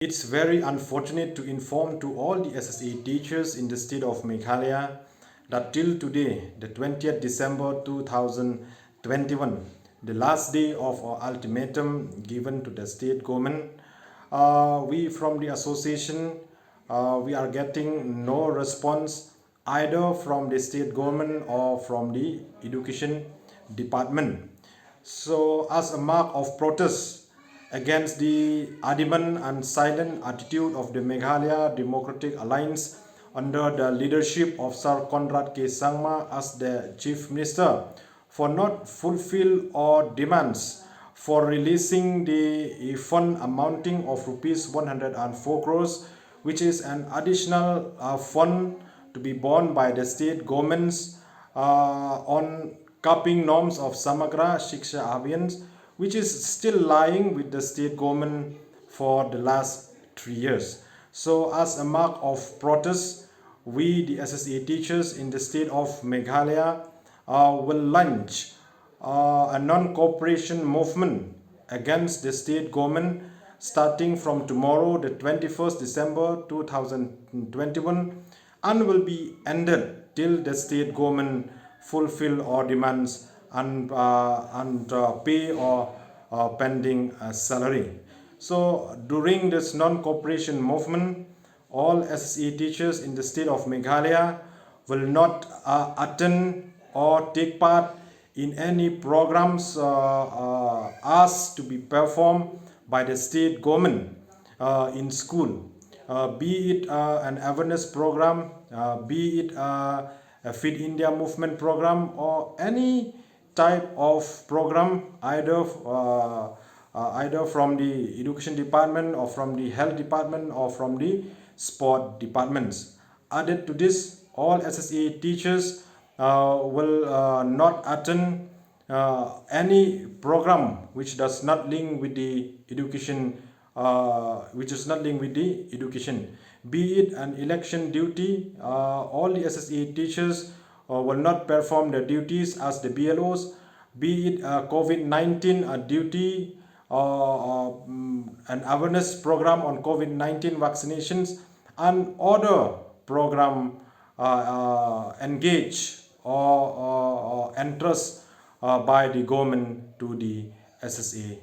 It's very unfortunate to inform to all the SSA teachers in the state of Meghalaya that till today, the 20th December 2021, the last day of our ultimatum given to the state government, we from the association, we are getting no response either from the state government or from the education department. So as a mark of protest against the adamant and silent attitude of the Meghalaya Democratic Alliance under the leadership of Sir Conrad K. Sangma as the Chief Minister for not fulfill our demands for releasing the fund amounting of rupees 104 crores, which is an additional fund to be borne by the state governments on cupping norms of Samagra Shiksha Abhiyans, which is still lying with the state government for the last 3 years. So as a mark of protest, we, the SSA teachers in the state of Meghalaya, will launch a non-cooperation movement against the state government starting from tomorrow, the 21st December 2021, and will be ended till the state government fulfill our demands and pay our pending salary. So during this non-cooperation movement, all SSA teachers in the state of Meghalaya will not attend or take part in any programs asked to be performed by the state government in school, be it an awareness program, be it a Fit India movement program, or any type of program either from the education department or from the health department or from the sport departments. Added to this, all SSA teachers will not attend any program which does not link with the education, be it an election duty. All the SSA teachers will not perform their duties as the BLOs, be it COVID-19 duty, an awareness program on COVID-19 vaccinations, and other program engage or entrust by the government to the SSA